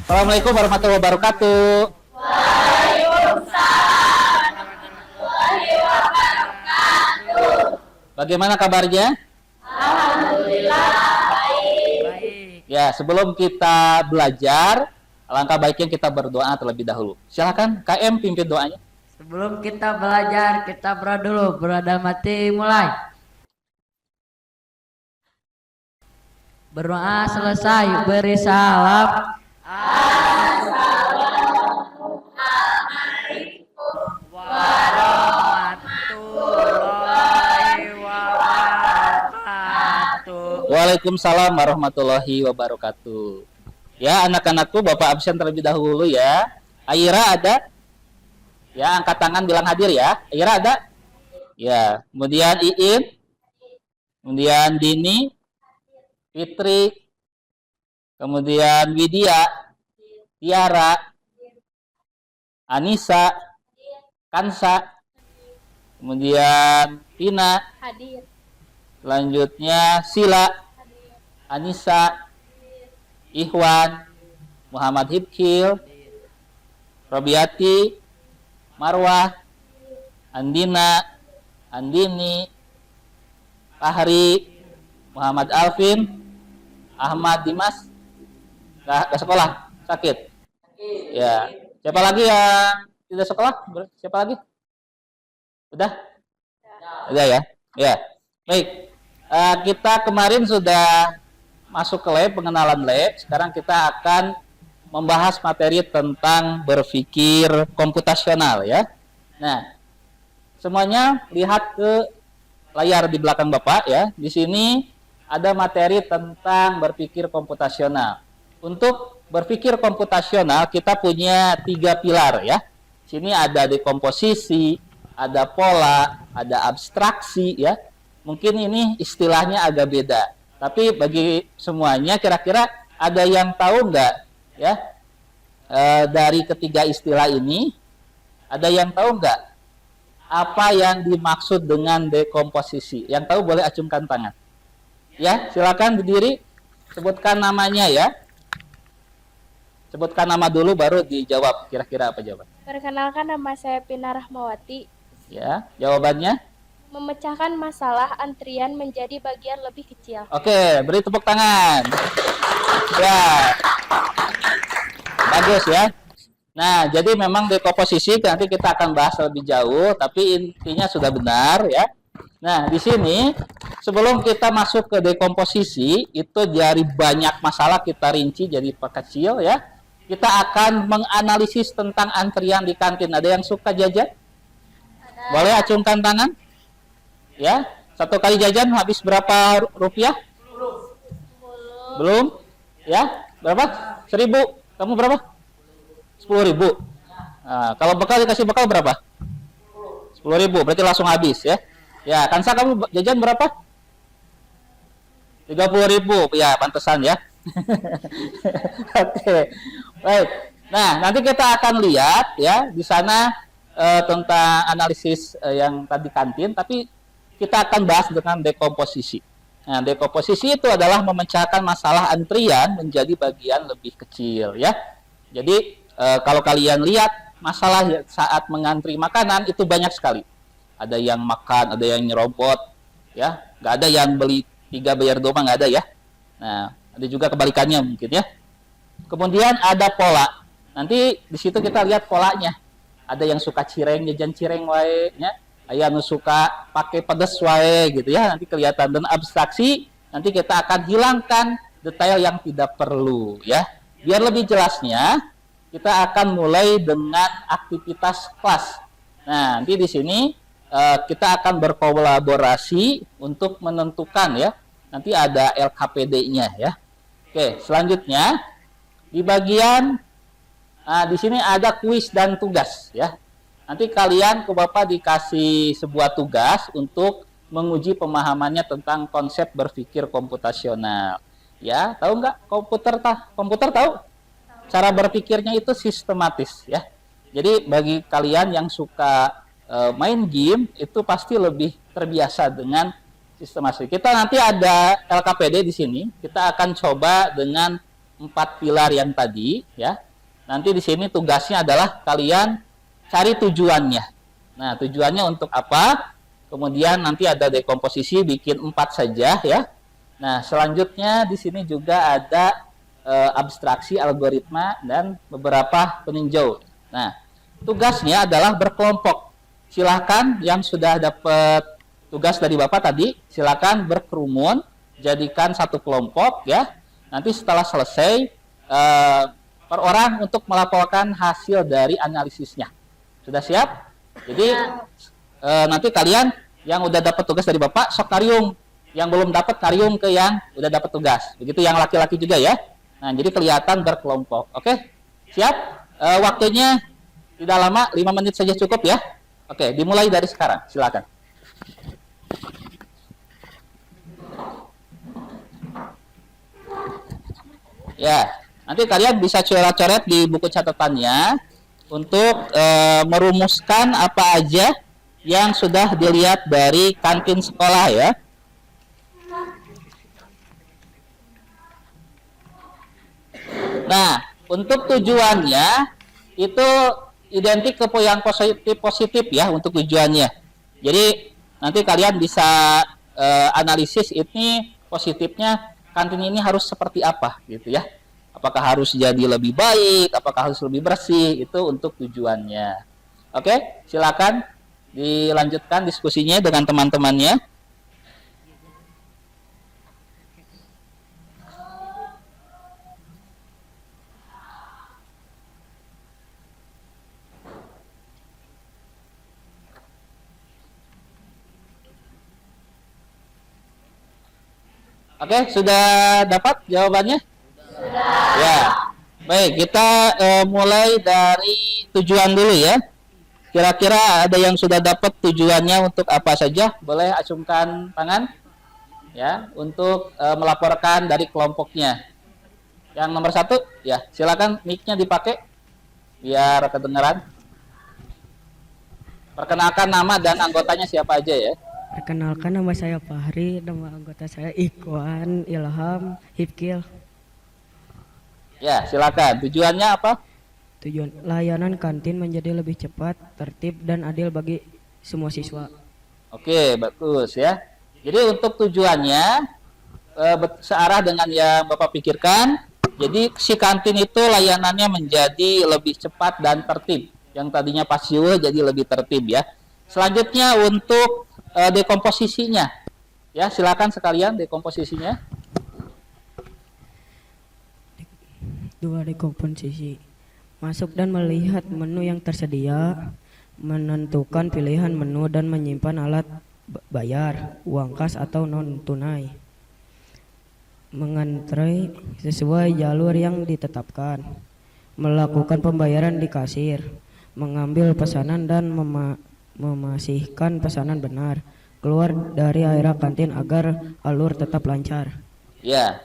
Assalamualaikum warahmatullahi wabarakatuh. Bagaimana kabarnya? Baik. Ya, sebelum kita belajar, alangkah baiknya kita berdoa terlebih dahulu. Silakan KM pimpin doanya. Sebelum kita belajar, kita berdoa dulu. Berdoa mati mulai. Berdoa selesai, beri salam. Warahmatullahi wabarakatuh. Waalaikumsalam warahmatullahi wabarakatuh. Ya, anak-anakku, Bapak absen terlebih dahulu ya. Aira ada? Ya, angkat tangan bilang hadir ya. Aira ada? Ya, kemudian Iin, kemudian Dini, Fitri, kemudian Widya, Tiara, Anissa, Kansa, kemudian Tina, Hadir. selanjutnya Sila, Anissa, Ikhwan, Muhammad Hibkil, Robiati, Marwah, Andina, Andini, Fahri, Muhammad Alvin, Ahmad Dimas. Gak sekolah, sakit. Ya, siapa lagi yang tidak sekolah? Siapa lagi? Udah? Udah ya? Ya. Baik. Kita kemarin sudah masuk ke lab, pengenalan lab. Sekarang kita akan membahas materi tentang berpikir komputasional ya. Nah, semuanya lihat ke layar di belakang Bapak ya. Di sini ada materi tentang berpikir komputasional. Untuk berpikir komputasional kita punya 3 pilar ya. Sini ada dekomposisi, ada pola, ada abstraksi ya. Mungkin ini istilahnya agak beda. Tapi bagi semuanya kira-kira ada yang tahu nggak ya dari ketiga istilah ini? Ada yang tahu nggak apa yang dimaksud dengan dekomposisi? Yang tahu boleh acungkan tangan. Ya, silakan berdiri, sebutkan namanya ya. Sebutkan nama dulu baru dijawab kira-kira apa jawaban. Perkenalkan, nama saya Pina Rahmawati. Ya, jawabannya? Memecahkan masalah antrian menjadi bagian lebih kecil. Oke, beri tepuk tangan. Ya. Bagus ya. Nah, jadi memang dekomposisi nanti kita akan bahas lebih jauh, tapi intinya sudah benar ya. Nah, di sini sebelum kita masuk ke dekomposisi, itu dari banyak masalah kita rinci jadi perkecil ya. Kita akan menganalisis tentang antrian di kantin. Ada yang suka jajan? Boleh acungkan tangan? Ya, satu kali jajan habis berapa rupiah? Belum? Ya, berapa? 1.000. Kamu berapa? 10.000. Nah, kalau bekal dikasih bekal berapa? 10.000. Berarti langsung habis ya. Ya, Kansa kamu jajan berapa? 30.000. Ya, pantesan ya. Oke. Baik. Nah, nanti kita akan lihat ya di sana tentang analisis yang tadi kantin, tapi kita akan bahas dengan dekomposisi. Nah, dekomposisi itu adalah memecahkan masalah antrian menjadi bagian lebih kecil ya. Jadi kalau kalian lihat masalah saat mengantri makanan itu banyak sekali. Ada yang makan, ada yang nyerobot, ya. Nggak ada yang beli 3 bayar 2 nggak ada ya. Nah, ada juga kebalikannya mungkin ya. Kemudian ada pola. Nanti di situ kita lihat polanya. Ada yang suka cireng, jajan cireng wae nya. Aya nu suka pakai pedes wae gitu ya. Nanti kelihatan. Dan abstraksi nanti kita akan hilangkan detail yang tidak perlu ya. Biar lebih jelasnya, kita akan mulai dengan aktivitas kelas. Nah, nanti di sini kita akan berkolaborasi untuk menentukan ya. Nanti ada LKPD-nya ya. Oke, selanjutnya di bagian di sini ada kuis dan tugas ya. Nanti kalian ke Bapak dikasih sebuah tugas untuk menguji pemahamannya tentang konsep berpikir komputasional. Ya, tahu nggak komputer tahu? Cara berpikirnya itu sistematis ya. Jadi bagi kalian yang suka main game itu pasti lebih terbiasa dengan sistematis. Kita nanti ada LKPD di sini. Kita akan coba dengan 4 pilar yang tadi ya. Nanti di sini tugasnya adalah kalian cari tujuannya. Nah, tujuannya untuk apa? Kemudian nanti ada dekomposisi, bikin 4 saja ya. Nah, selanjutnya di sini juga ada abstraksi, algoritma, dan beberapa peninjau. Nah, tugasnya adalah berkelompok. Silakan yang sudah dapat tugas dari Bapak tadi, silakan berkerumun, jadikan satu kelompok ya. Nanti setelah selesai, per orang untuk melaporkan hasil dari analisisnya. Sudah siap? Jadi nanti kalian yang udah dapat tugas dari Bapak, sok kariung. Yang belum dapat kariung ke yang udah dapat tugas. Begitu yang laki-laki juga ya. Nah, jadi kelihatan berkelompok. Oke? Siap? Waktunya tidak lama, 5 menit saja cukup ya. Oke, dimulai dari sekarang. Silakan. Ya, nanti kalian bisa coret-coret di buku catatannya untuk merumuskan apa aja yang sudah dilihat dari kantin sekolah ya. Nah, untuk tujuannya itu identik ke yang positif ya untuk tujuannya. Jadi nanti kalian bisa analisis ini positifnya kantin ini harus seperti apa gitu ya. Apakah harus jadi lebih baik, apakah harus lebih bersih, itu untuk tujuannya. Oke, silakan dilanjutkan diskusinya dengan teman-temannya. Oke, sudah dapat jawabannya? Sudah. Ya, baik. Kita mulai dari tujuan dulu ya. Kira-kira ada yang sudah dapat tujuannya untuk apa saja? Boleh acungkan tangan, ya, untuk melaporkan dari kelompoknya. Yang nomor 1, ya, silakan mic-nya dipakai biar kedengaran. Perkenalkan nama dan anggotanya siapa aja ya. Perkenalkan, nama saya Fahri, nama anggota saya Ikhwan, Ilham, Hifkil. Ya, silakan. Tujuannya apa? Tujuan layanan kantin menjadi lebih cepat, tertib, dan adil bagi semua siswa. Oke, bagus ya. Jadi untuk tujuannya searah dengan yang Bapak pikirkan. Jadi si kantin itu layanannya menjadi lebih cepat dan tertib. Yang tadinya pasiu jadi lebih tertib ya. Selanjutnya untuk dekomposisinya. Ya, silakan sekalian dekomposisinya. 2. Dekomposisi. Masuk dan melihat menu yang tersedia, menentukan pilihan menu dan menyimpan alat bayar, uang kas atau non tunai. Mengantre sesuai jalur yang ditetapkan. Melakukan pembayaran di kasir, mengambil pesanan dan memastikan pesanan benar, keluar dari area kantin agar alur tetap lancar. Ya,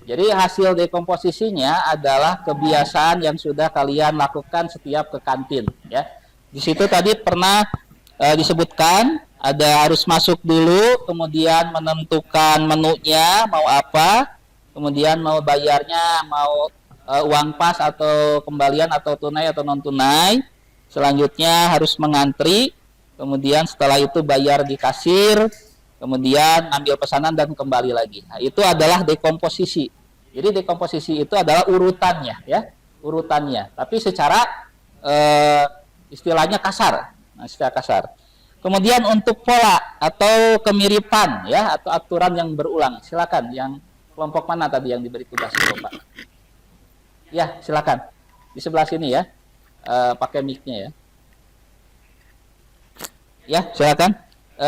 jadi hasil dekomposisinya adalah kebiasaan yang sudah kalian lakukan setiap ke kantin. Ya, di situ tadi pernah disebutkan ada harus masuk dulu, kemudian menentukan menunya mau apa, kemudian mau bayarnya mau uang pas atau kembalian atau tunai atau non tunai. Selanjutnya harus mengantri. Kemudian setelah itu bayar di kasir, kemudian ambil pesanan dan kembali lagi. Nah, itu adalah dekomposisi. Jadi dekomposisi itu adalah urutannya, ya, urutannya. Tapi secara istilahnya kasar, nah, istilah kasar. Kemudian untuk pola atau kemiripan, ya, atau aturan yang berulang. Silakan, yang kelompok mana tadi yang diberi tugas Bapak? Ya, silakan. Di sebelah sini ya, pakai mic-nya ya. Ya, silakan.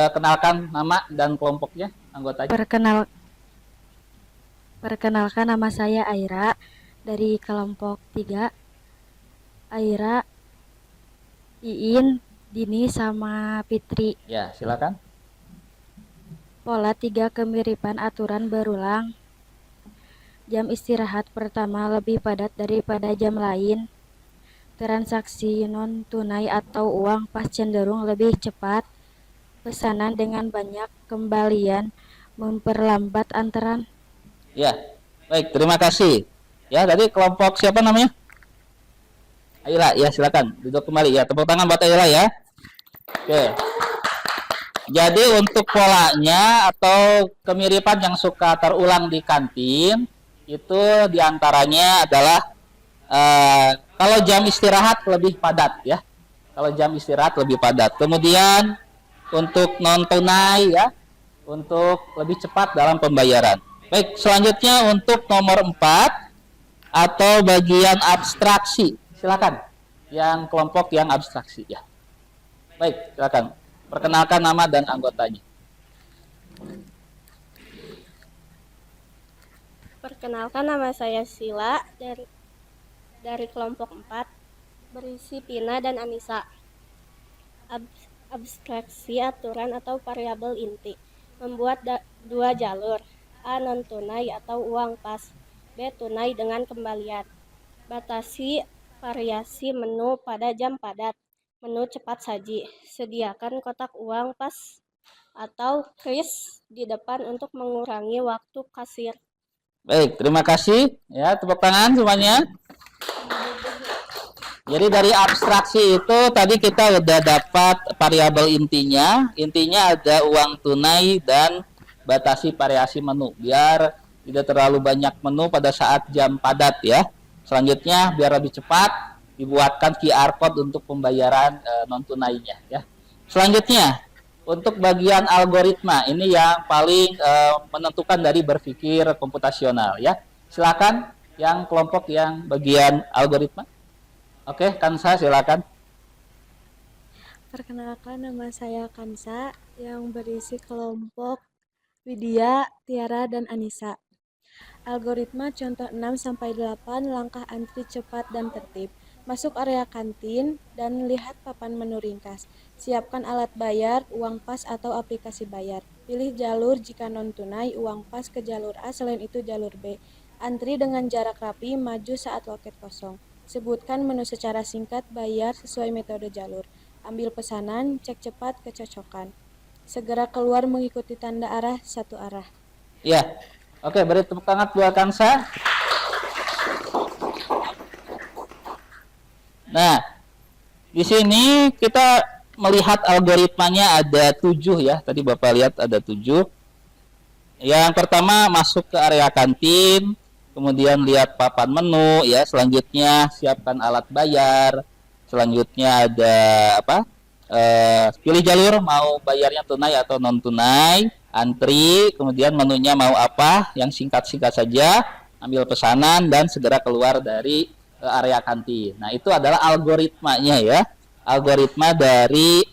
Kenalkan nama dan kelompoknya, anggotanya. Perkenalkan, nama saya Aira dari kelompok 3. Aira, Iin, Dini, sama Fitri. Ya, silakan. Pola 3, kemiripan aturan berulang. Jam istirahat pertama lebih padat daripada jam lain. Transaksi non tunai atau uang pas cenderung lebih cepat. Pesanan dengan banyak kembalian memperlambat antrean. Ya, baik, terima kasih. Ya, tadi kelompok siapa namanya? Aila, ya silakan duduk kembali ya. Tepuk tangan buat Aila ya. Oke. Jadi untuk polanya atau kemiripan yang suka terulang di kantin itu diantaranya adalah kalau jam istirahat lebih padat ya. Kalau jam istirahat lebih padat. Kemudian untuk non tunai ya, untuk lebih cepat dalam pembayaran. Baik, selanjutnya untuk nomor 4 atau bagian abstraksi. Silakan. Yang kelompok yang abstraksi ya. Baik, silakan. Perkenalkan nama dan anggotanya. Perkenalkan, nama saya Sila dari kelompok 4, berisi Pina dan Anissa. Abstraksi aturan atau variabel inti. Membuat dua jalur. A. Non tunai atau uang pas. B. Tunai dengan kembalian. Batasi variasi menu pada jam padat. Menu cepat saji. Sediakan kotak uang pas atau kris di depan untuk mengurangi waktu kasir. Baik, terima kasih. Ya, tepuk tangan semuanya. Jadi dari abstraksi itu tadi kita udah dapat variabel intinya. Intinya ada uang tunai dan batasi variasi menu. Biar tidak terlalu banyak menu pada saat jam padat ya. Selanjutnya biar lebih cepat dibuatkan QR code untuk pembayaran non tunainya ya. Selanjutnya untuk bagian algoritma ini yang paling menentukan dari berpikir komputasional ya. Silakan yang kelompok yang bagian algoritma. Oke, Kansa silakan. Perkenalkan, nama saya Kansa yang berisi kelompok Widya, Tiara, dan Anissa. Algoritma contoh 6-8 langkah antri cepat dan tertib. Masuk area kantin dan lihat papan menu ringkas. Siapkan alat bayar, uang pas atau aplikasi bayar. Pilih jalur jika non tunai, uang pas ke jalur A, selain itu jalur B. Antri dengan jarak rapi, maju saat loket kosong. Sebutkan menu secara singkat, bayar sesuai metode jalur. Ambil pesanan, cek cepat kecocokan. Segera keluar mengikuti tanda arah satu arah. Ya, oke, beri tepuk tangan buat Kansa. Nah, di sini kita melihat algoritmanya ada 7 ya. Tadi Bapak lihat ada 7. Yang pertama masuk ke area kantin, kemudian lihat papan menu ya. Selanjutnya siapkan alat bayar. Selanjutnya ada apa? Pilih jalur mau bayarnya tunai atau non tunai. Antri, kemudian menunya mau apa? Yang singkat-singkat saja. Ambil pesanan dan segera keluar dari area kantin. Nah, itu adalah algoritmanya ya. Algoritma dari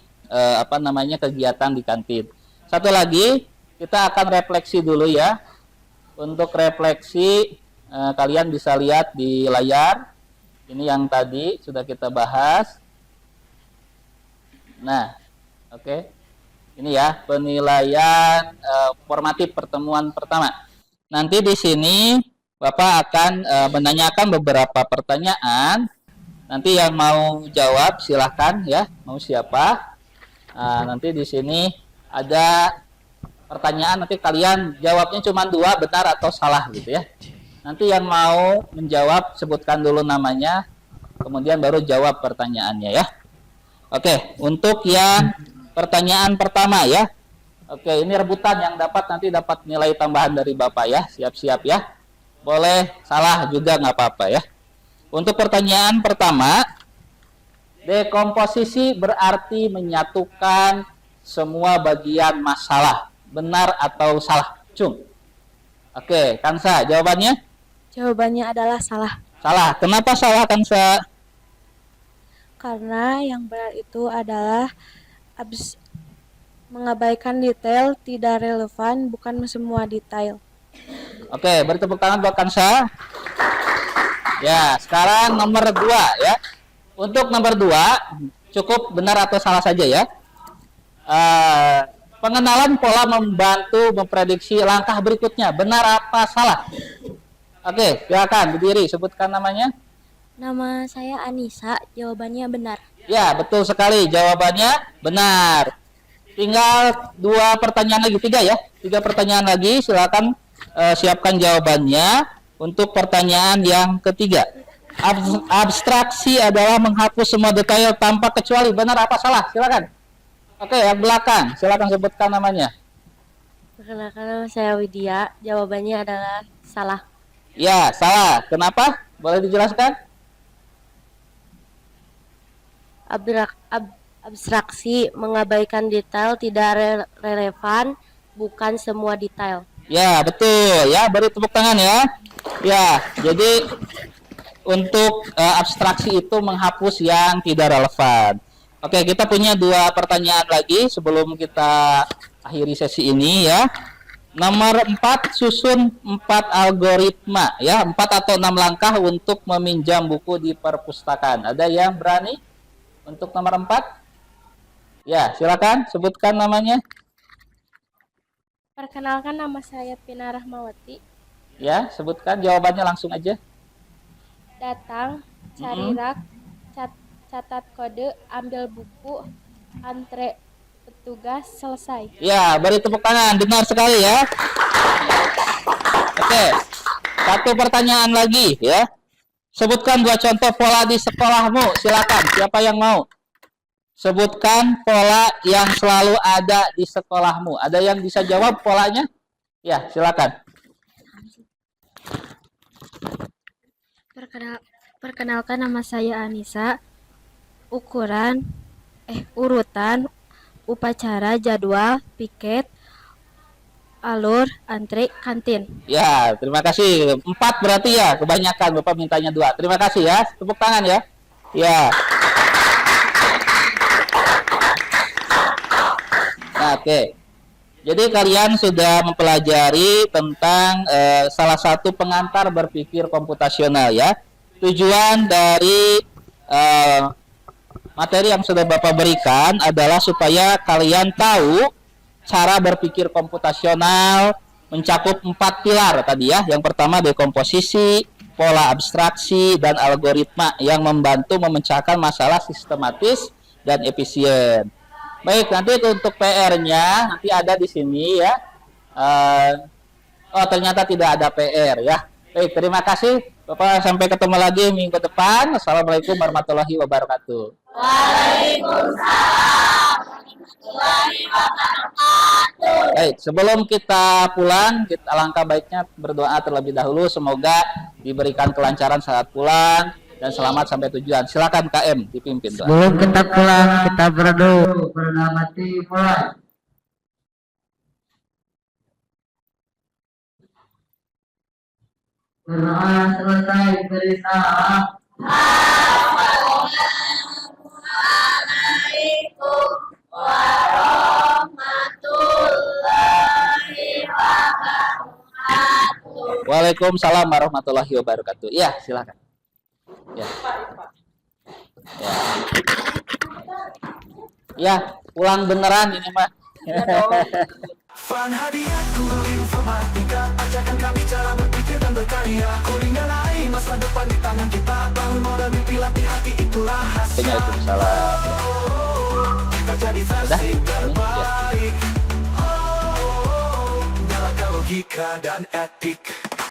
kegiatan di kantin. Satu lagi, kita akan refleksi dulu ya. Untuk refleksi kalian bisa lihat di layar. Ini yang tadi sudah kita bahas. Nah, oke. Ini ya, penilaian formatif pertemuan pertama. Nanti di sini Bapak akan menanyakan beberapa pertanyaan. Nanti yang mau jawab silahkan ya. Mau siapa? Nanti di sini ada pertanyaan. Nanti kalian jawabnya cuma 2, benar atau salah gitu ya. Nanti yang mau menjawab sebutkan dulu namanya. Kemudian baru jawab pertanyaannya ya. Oke, untuk yang pertanyaan pertama ya. Oke, ini rebutan yang nanti dapat nilai tambahan dari Bapak ya. Siap-siap ya. Boleh salah juga nggak apa-apa ya. Untuk pertanyaan pertama, dekomposisi berarti menyatukan semua bagian masalah. Benar atau salah? Cung. Oke, Kansa, jawabannya? Jawabannya adalah salah. Salah. Kenapa salah, Kansa? Karena yang benar itu adalah mengabaikan detail, tidak relevan, bukan semua detail. Oke, beri tepuk tangan buat Kansa. Ya, sekarang nomor 2 ya. Untuk nomor 2, cukup benar atau salah saja ya. Pengenalan pola membantu memprediksi langkah berikutnya. Benar apa salah? Oke, silakan berdiri, sebutkan namanya. Nama saya Anissa, jawabannya benar. Ya, betul sekali, jawabannya benar. Tinggal 2 pertanyaan lagi, 3 ya. 3 pertanyaan lagi, silakan siapkan jawabannya. untuk pertanyaan yang ketiga. Abstraksi adalah menghapus semua detail tanpa kecuali. Benar apa salah? Silakan. Oke, yang belakang. Silakan sebutkan namanya. Perkenalkan nama saya Widya. Jawabannya adalah salah. Ya, salah. Kenapa? Boleh dijelaskan? Abstraksi mengabaikan detail tidak relevan, bukan semua detail. Ya, betul. Ya, beri tepuk tangan ya. Ya, jadi untuk abstraksi itu menghapus yang tidak relevan. Oke, kita punya 2 pertanyaan lagi sebelum kita akhiri sesi ini ya. Nomor 4, susun 4 algoritma ya, 4 atau 6 langkah untuk meminjam buku di perpustakaan. Ada yang berani untuk nomor 4? Ya, silakan sebutkan namanya. Perkenalkan nama saya Pina Rahmawati. Ya, sebutkan jawabannya langsung aja. Datang, cari rak, catat kode, ambil buku, antre petugas, selesai. Ya, beri tepuk tangan. Benar sekali ya. Oke. Satu pertanyaan lagi ya. Sebutkan 2 contoh pola di sekolahmu. Silakan. Siapa yang mau? Sebutkan pola yang selalu ada di sekolahmu. Ada yang bisa jawab polanya? Ya, silakan. Perkenalkan nama saya Anissa. Urutan, upacara, jadwal, piket, alur, antri, kantin. Ya, terima kasih. 4 berarti ya, kebanyakan. Bapak mintanya 2. Terima kasih ya. Tepuk tangan ya. Ya. Nah, oke. Jadi kalian sudah mempelajari tentang salah satu pengantar berpikir komputasional ya. Tujuan dari materi yang sudah Bapak berikan adalah supaya kalian tahu cara berpikir komputasional mencakup 4 pilar tadi ya. Yang pertama dekomposisi, pola abstraksi, dan algoritma yang membantu memecahkan masalah sistematis dan efisien. Baik, nanti untuk PR-nya nanti ada di sini ya. Oh, ternyata tidak ada PR ya. Baik, terima kasih Bapak. Sampai ketemu lagi minggu depan. Assalamualaikum warahmatullahi wabarakatuh. Waalaikumsalam warahmatullahi wabarakatuh. Baik, sebelum kita pulang, alangkah baiknya berdoa terlebih dahulu. Semoga diberikan kelancaran saat pulang dan selamat sampai tujuan. Silakan KM dipimpin doa. Sebelum kita pulang, kita berdoa. Berdoa mati mulai. Berdoa selesai, beri salam. Assalamualaikum warahmatullahi wabarakatuh. Waalaikumsalam warahmatullahi wabarakatuh. Ya, silakan. Ya. Ya, pulang beneran ini mah. Fan hadiah guru informatika, ajarkan kami cara berpikir dan berkarya. Coding dan AI, masa depan di tangan kita. Bangun modal mimpi, latih hati, itulah hasil. Waalaikumsalam. Kita jadi versi terbaik. Nyalakan logika dan etik.